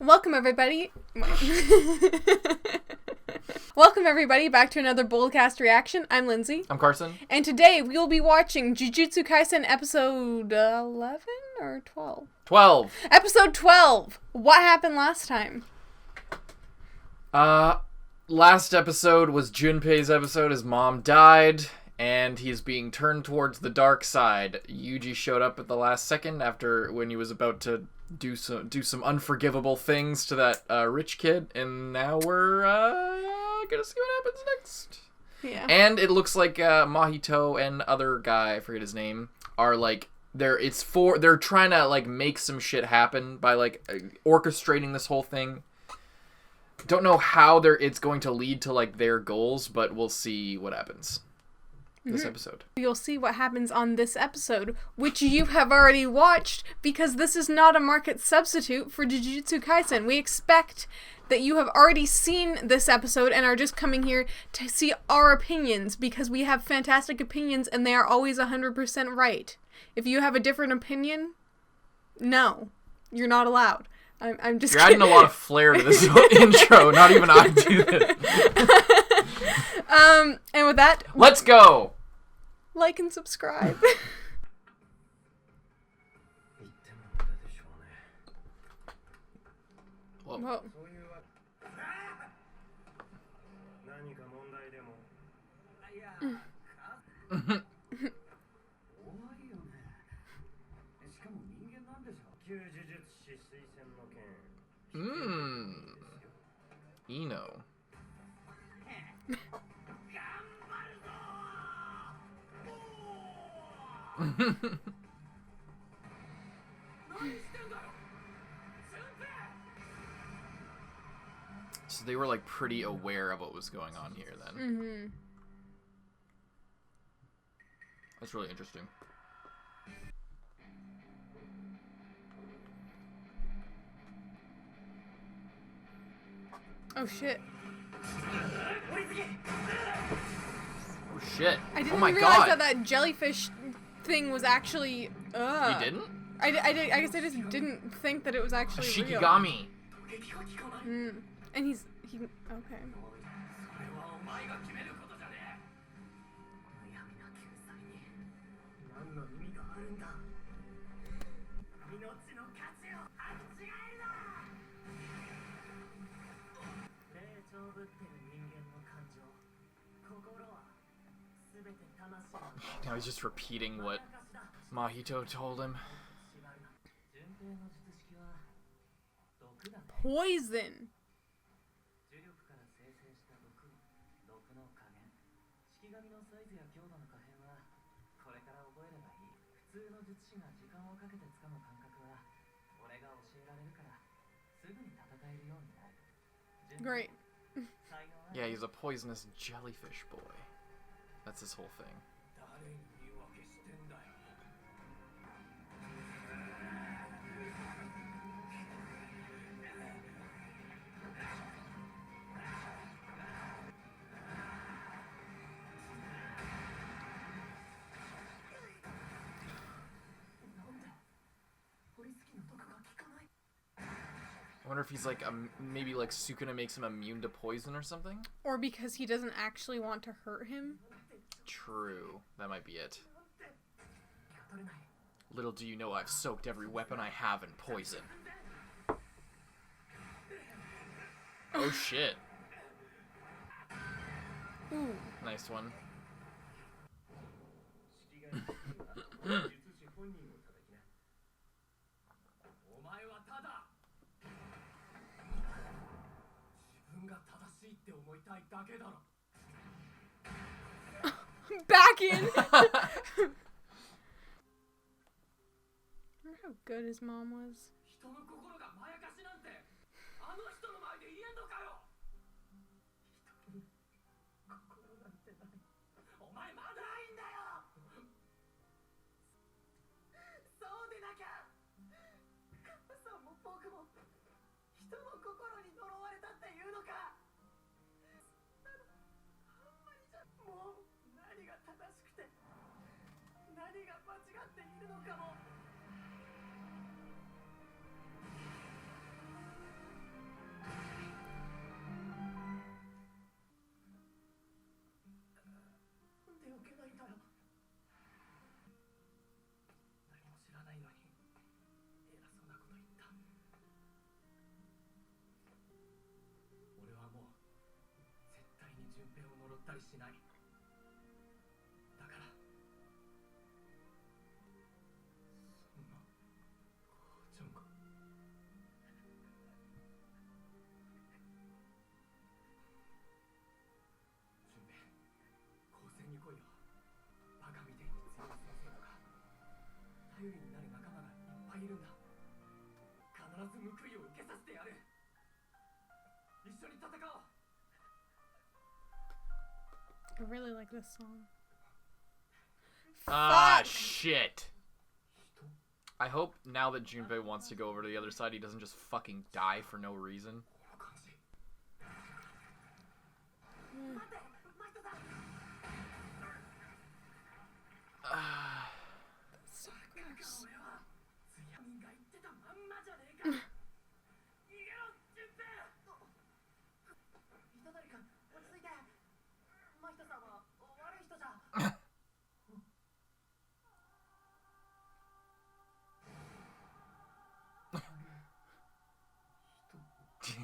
Welcome everybody. Welcome everybody back to another BOLDcast reaction. I'm Lindsay. I'm Carson. And today we will be watching Jujutsu Kaisen episode 11 or 12? 12. Episode 12. What happened last time? Last episode was Junpei's episode. His mom died, and he's being turned towards the dark side. Yuji showed up at the last second when he was about to do some unforgivable things to that rich kid, and now we're gonna see what happens next. Yeah. And it looks like Mahito and other guy, I forget his name, are like they're trying to like make some shit happen by like orchestrating this whole thing. Don't know how it's going to lead to like their goals, but we'll see what happens this episode. You'll see what happens on this episode, which you have already watched, because this is not a market substitute for Jujutsu Kaisen. We expect that you have already seen this episode and are just coming here to see our opinions, because we have fantastic opinions and they are always 100% right. If you have a different opinion, no, you're not allowed. I'm just You're adding a lot of flair to this intro. Not even I do this. And with that, let's go. Like and subscribe. Whoa. Whoa. Ino. So they were like pretty aware of what was going on here then. That's really interesting. Oh shit. Oh shit. I didn't oh my realize god. that jellyfish thing was actually You didn't? I guess I just didn't think that it was actually A real. Shikigami. And he okay. Now he's just repeating what Mahito told him. Poison. Great. Yeah, he's a poisonous jellyfish boy. That's his whole thing. I wonder if he's like maybe like Sukuna makes him immune to poison or something? Or because he doesn't actually want to hurt him. True. That might be it. Little do you know I've soaked every weapon I have in poison. Oh shit. Ooh. Nice one. Back in. Remember how good his mom was? I really like this song. Ah, Fuck! shit. I hope now that Junpei wants to go over to the other side, he doesn't just fucking die for no reason. That's so gross.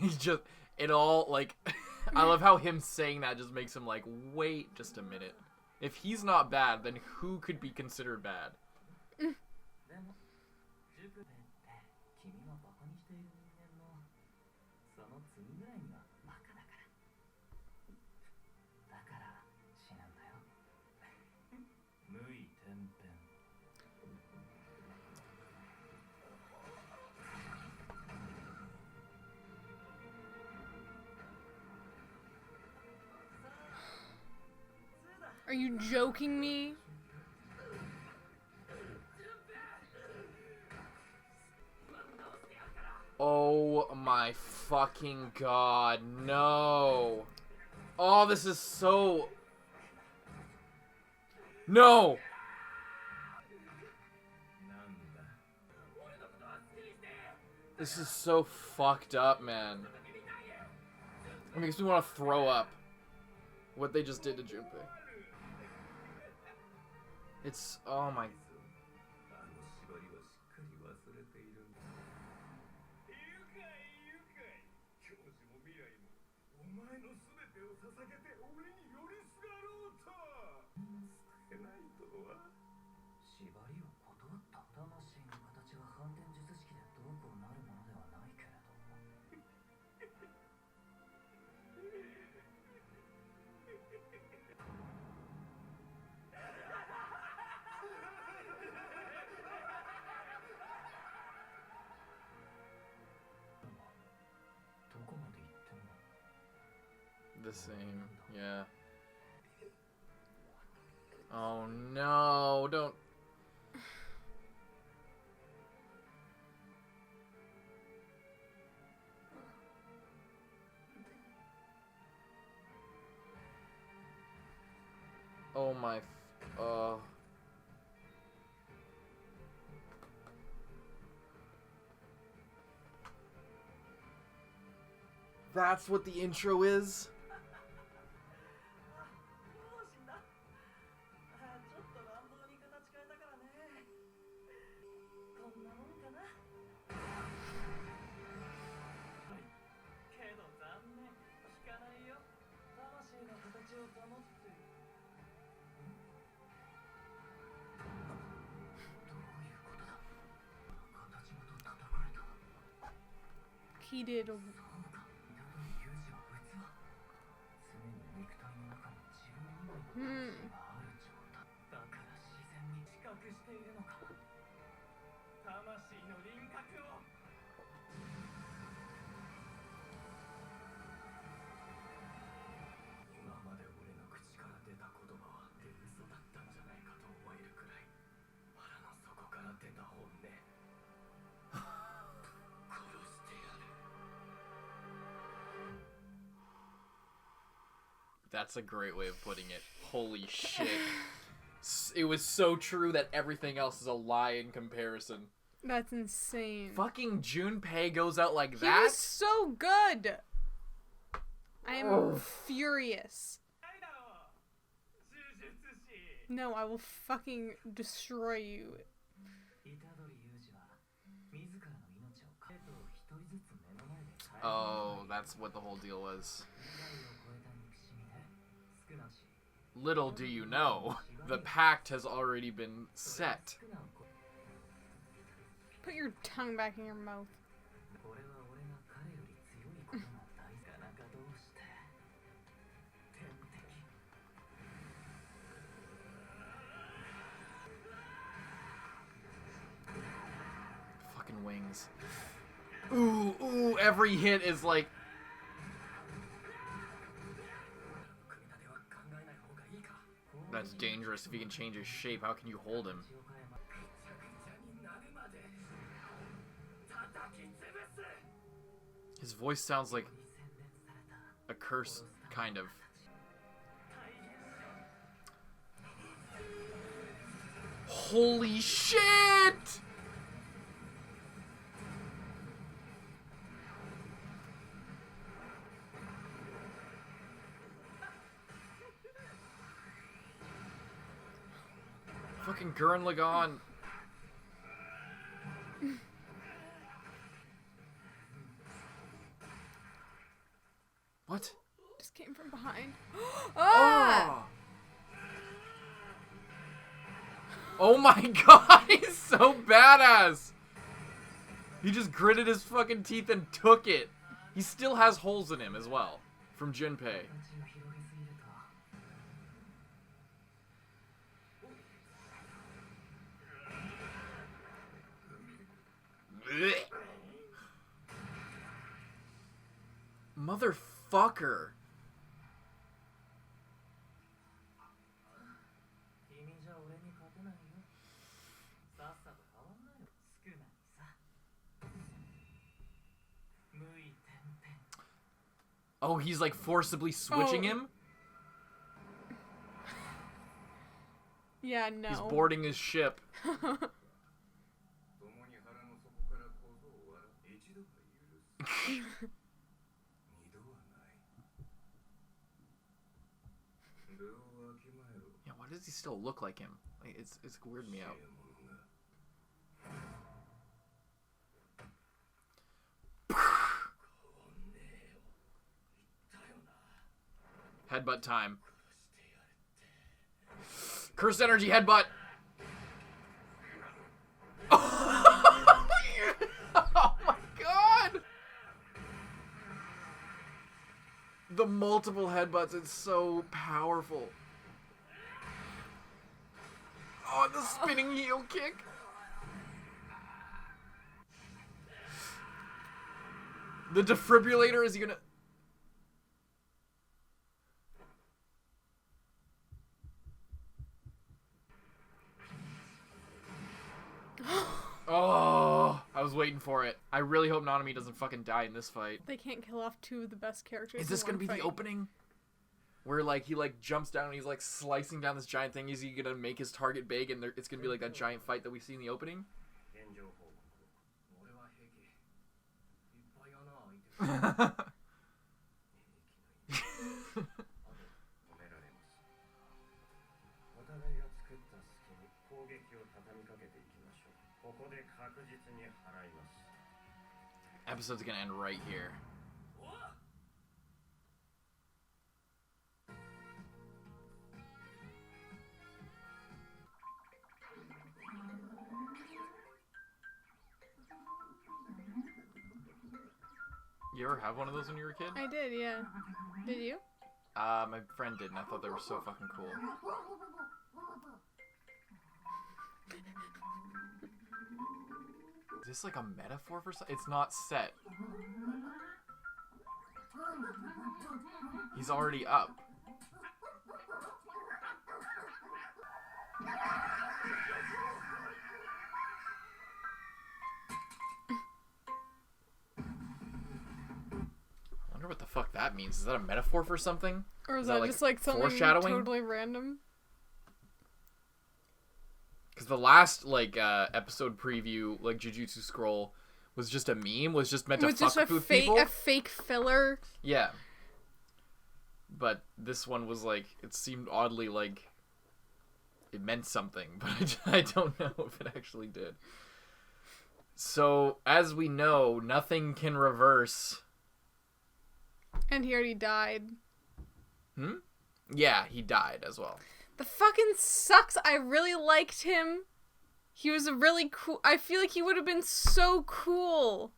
He just, it all, like, I love how him saying that just makes him like, wait just a minute. If he's not bad, then who could be considered bad? Are you joking me? Oh my fucking god, no. Oh, this is so... No! This is so fucked up, man. It makes me want to throw up. What they just did to Junpei. It's... oh my... The same, yeah. Oh no, don't... Oh my... That's what the intro is? He did. That's a great way of putting it. Holy shit. It was so true that everything else is a lie in comparison. That's insane. Fucking Junpei goes out like that? He was so good! I am furious. No, I will fucking destroy you. Oh, that's what the whole deal was. Little do you know, the pact has already been set. Put your tongue back in your mouth. Fucking wings. Ooh, every hit is like... That's dangerous if he can change his shape. How can you hold him? His voice sounds like a curse, kind of. Holy shit! Fucking Gurren Lagann. What? Just came from behind. Ah! Oh my god, he's so badass! He just gritted his fucking teeth and took it. He still has holes in him as well, from Junpei. Motherfucker. Oh, he's like forcibly switching him? Yeah, no. He's boarding his ship. Yeah, why does he still look like him? Like, it's weirding me out. Headbutt time. Cursed energy headbutt. Oh my god! The multiple headbutts, it's so powerful. Oh, the spinning heel kick. The defibrillator, is he gonna... Oh, I was waiting for it. I really hope Nanami doesn't fucking die in this fight. They can't kill off two of the best characters. Is this gonna be the opening? Where like he like jumps down and he's like slicing down this giant thing. Is he gonna make his target big and it's gonna be like that giant fight that we see in the opening? Episode's gonna end right here. You ever have one of those when you were a kid? I did, yeah. Did you? My friend did, and I thought they were so fucking cool. Is this like a metaphor for something? It's not set. He's already up. I wonder what the fuck that means. Is that a metaphor for something? Or is that just like something foreshadowing? Totally random? Because the last like episode preview, like Jujutsu Scroll, was just a meme. Was just meant to fuck with people. A fake filler. Yeah. But this one was like, it seemed oddly like it meant something, but I don't know if it actually did. So as we know, nothing can reverse. And he already died. Hmm? Yeah, he died as well. The fucking sucks. I really liked him. He was a really cool... I feel like he would have been so cool.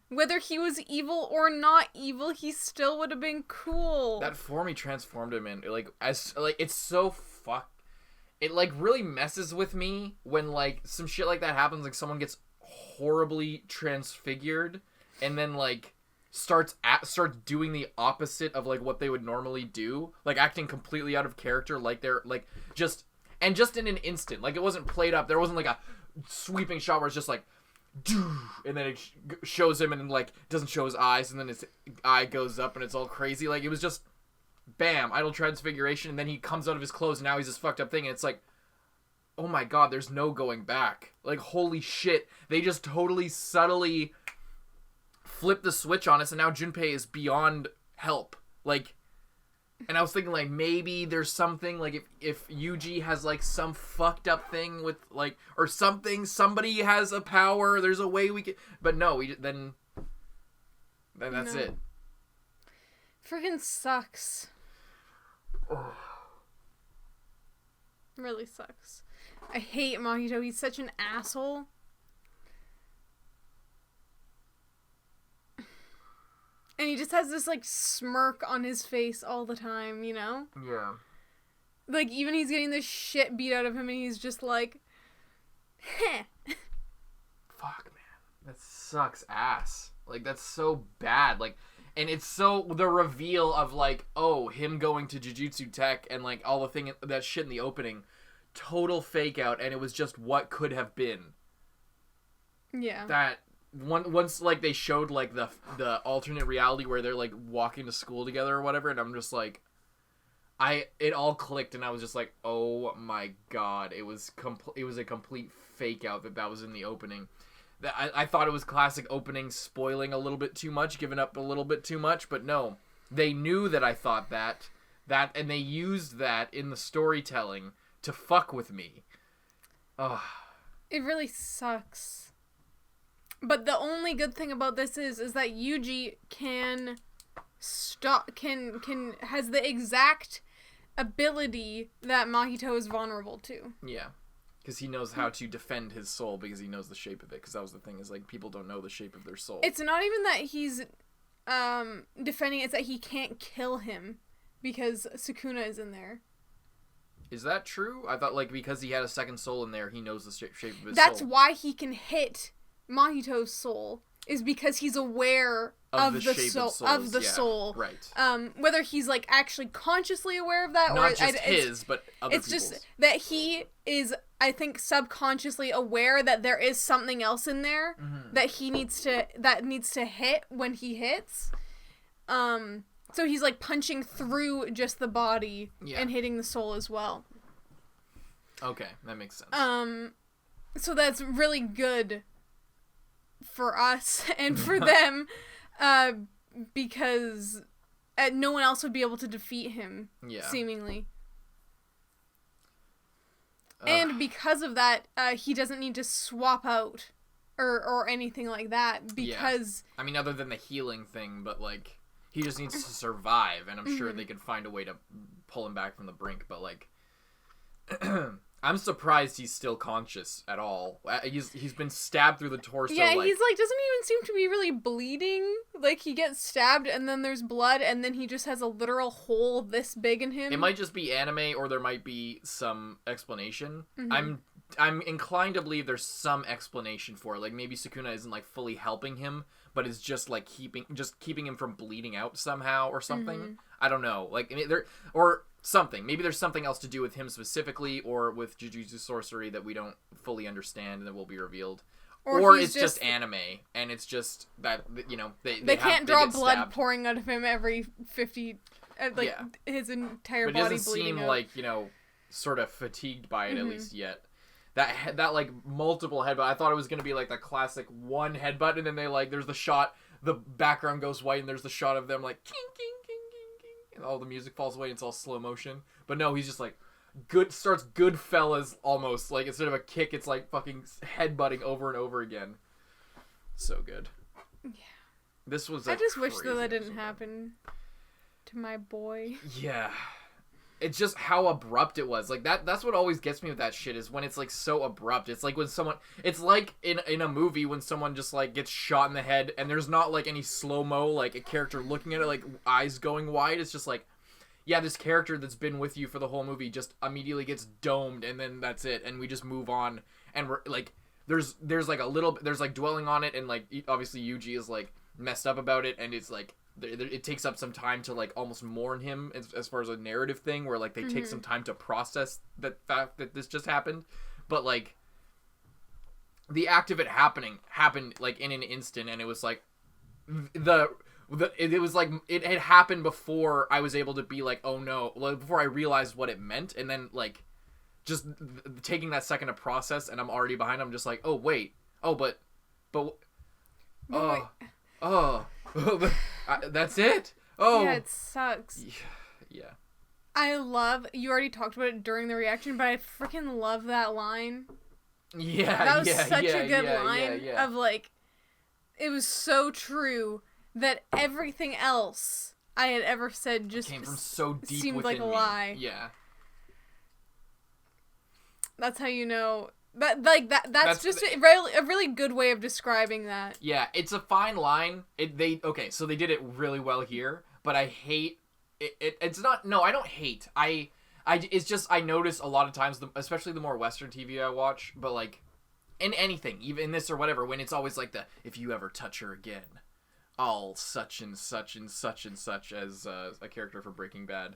Whether he was evil or not evil, he still would have been cool. That form he transformed him in, it's so it, really messes with me when, some shit like that happens, someone gets horribly transfigured, and then, starts doing the opposite of, what they would normally do. Acting completely out of character, they're, just in an instant. It wasn't played up. There wasn't, a sweeping shot where it's just, and then it shows him and then doesn't show his eyes and then his eye goes up and it's all crazy. It was just bam, idle transfiguration, and then he comes out of his clothes and now he's this fucked up thing, and it's oh my god, there's no going back. Holy shit, they just totally subtly flipped the switch on us, and now Junpei is beyond help. And I was thinking, maybe there's something, if Yuji has, some fucked up thing with, or something, somebody has a power, there's a way we can... But no, then that's it. Friggin' sucks. Really sucks. I hate Mahito. He's such an asshole. And he just has this, smirk on his face all the time, you know? Yeah. Even he's getting this shit beat out of him, and he's just heh. Fuck, man. That sucks ass. That's so bad. And it's so... The reveal of, him going to Jujutsu Tech and, all that shit in the opening. Total fake out, and it was just what could have been. Yeah. That... Once they showed the alternate reality where they're walking to school together or whatever, and I'm just it all clicked, and I was just oh my god, it was a complete fake out that was in the opening. That I thought it was classic opening, spoiling a little bit too much, giving up a little bit too much, but no, they knew that I thought that and they used that in the storytelling to fuck with me. Ugh. It really sucks. But the only good thing about this is that Yuji can has the exact ability that Mahito is vulnerable to. Yeah. Because he knows how to defend his soul because he knows the shape of it. Because that was the thing, is people don't know the shape of their soul. It's not even that he's defending, it's that he can't kill him because Sukuna is in there. Is that true? I thought because he had a second soul in there, he knows the shape of his soul. That's why he can hit Mahito's soul, is because he's aware of the soul. Right. Whether he's actually consciously aware of that, not or just his, but other people's. It's just that he is, I think, subconsciously aware that there is something else in there that he needs to hit when he hits. So he's punching through just the body and hitting the soul as well. Okay, that makes sense. So that's really good for us and for them, because no one else would be able to defeat him, seemingly. And because of that, he doesn't need to swap out or anything like that, because... Yeah. I mean, other than the healing thing, but, he just needs to survive, and I'm sure they could find a way to pull him back from the brink, but, I'm surprised he's still conscious at all. He's been stabbed through the torso. Yeah, he's doesn't even seem to be really bleeding. He gets stabbed and then there's blood and then he just has a literal hole this big in him. It might just be anime, or there might be some explanation. I'm inclined to believe there's some explanation for it. Maybe Sukuna isn't fully helping him, but is just keeping him from bleeding out somehow or something. I don't know. Or something. Maybe there's something else to do with him specifically, or with Jujutsu sorcery that we don't fully understand and that will be revealed. Or it's just anime, and it's just that, they can't draw blood pouring out of him every 50, his entire body bleeding out. But it doesn't seem sort of fatigued by it, at least yet. That multiple headbutt, I thought it was going to be the classic one headbutt, and then there's the shot, the background goes white, and there's the shot of them king, king, king, king, and all the music falls away, and it's all slow motion. But no, he's just starts Goodfellas almost. Instead of a kick, it's fucking headbutting over and over again. So good. Yeah. This was I just wish that didn't happen to my boy. Yeah. it's just how abrupt it was. Like that's what always gets me with that shit, is when it's like so abrupt. It's like when someone, it's like in a movie when someone just like gets shot in the head and there's not like any slow-mo, like a character looking at it, like eyes going wide. It's just like, yeah, this character that's been with you for the whole movie just immediately gets domed, and then that's it, and we just move on. And we're like, there's like a little, there's like dwelling on it, and like obviously Yuji is like messed up about it, and it's like it takes up some time to like almost mourn him as far as a narrative thing, where like they take some time to process that fact that this just happened. But like the act of it happened like in an instant, and it was like it was like it had happened before I was able to be like, oh no, like, before I realized what it meant. And then like just taking that second to process, and I'm already behind. I'm just like, oh wait, oh but that's it. Oh yeah, it sucks. Yeah. I love, you already talked about it during the reaction, but I freaking love that line. Yeah, that was such a good line of like, it was so true that everything else I had ever said just came from so deep seemed within like a me. lie. Yeah. That's how you know that, like that's just a really good way of describing that. Yeah, it's a fine line. So they did it really well here, but I hate it. It's not, no, I don't hate. It's just, I notice a lot of times, especially the more Western TV I watch, but like in anything, even in this or whatever, when it's always like if you ever touch her again, I'll such and such and such and such, as a character for Breaking Bad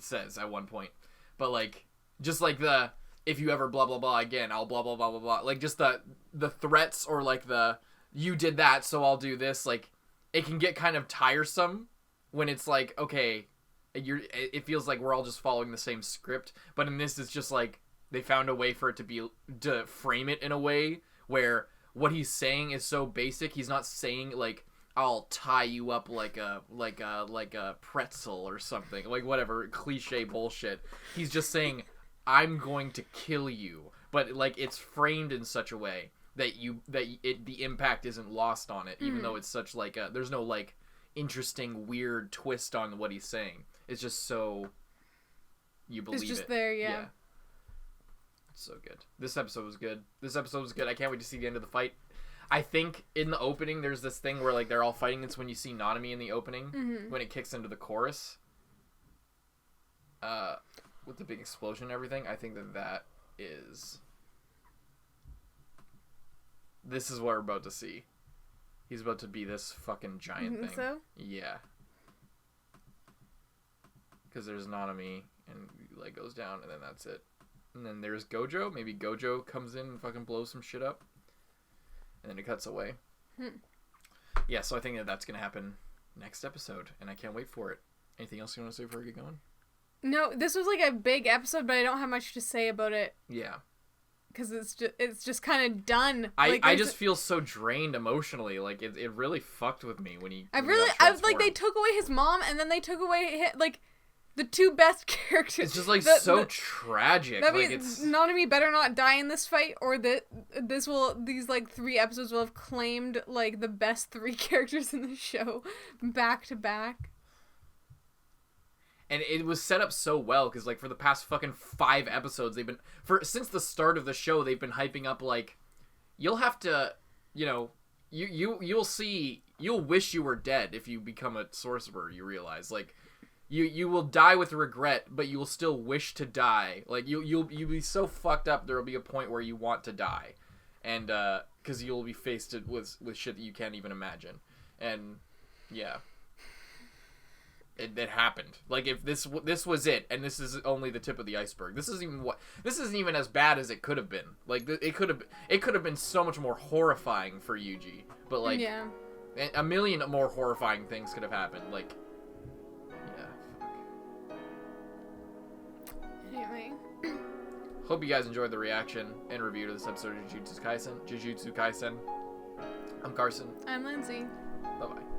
says at one point. But like, just like if you ever blah blah blah again, I'll blah blah blah blah blah. Like just the threats, or like you did that, so I'll do this. Like it can get kind of tiresome when it's like, okay, it feels like we're all just following the same script. But in this, it's just like they found a way for it to frame it in a way where what he's saying is so basic. He's not saying like, I'll tie you up like a pretzel or something, like whatever cliche bullshit. He's just saying, I'm going to kill you, but like it's framed in such a way that the impact isn't lost on it, even though it's such like there's no like interesting weird twist on what he's saying. It's just so you believe it. It's just there, yeah. It's so good. This episode was good. I can't wait to see the end of the fight. I think in the opening there's this thing where like they're all fighting. It's when you see Nanami in the opening, when it kicks into the chorus. With the big explosion and everything, I think that is... This is what we're about to see. He's about to be this fucking giant thing. So? Yeah. Because there's Nanami, and he like goes down, and then that's it. And then there's Gojo. Maybe Gojo comes in and fucking blows some shit up. And then it cuts away. Yeah, so I think that's going to happen next episode, and I can't wait for it. Anything else you want to say before we get going? No, this was like a big episode, but I don't have much to say about it. Yeah. Because it's just kind of done. I just feel so drained emotionally. Like it really fucked with me when he. I was like, they took away his mom, and then they took away like the two best characters. It's just like so tragic. That like means Nanami better not die in this fight, or that these like 3 episodes will have claimed like the best 3 characters in the show back to back. And it was set up so well, because like for the past fucking 5 episodes, they've been since the start of the show, they've been hyping up like, you'll have to, you'll see, you'll wish you were dead if you become a sorcerer. You realize like, you will die with regret, but you will still wish to die. Like you'll be so fucked up, there will be a point where you want to die, and because you'll be faced with shit that you can't even imagine, and yeah. It happened. Like if this was it, and this is only the tip of the iceberg. This isn't even as bad as it could have been. Like it could have been so much more horrifying for Yuji. But like, yeah, a million more horrifying things could have happened. Like, yeah. Anyway, hope you guys enjoyed the reaction and review to this episode of Jujutsu Kaisen. I'm Carson. I'm Lindsay. Bye bye.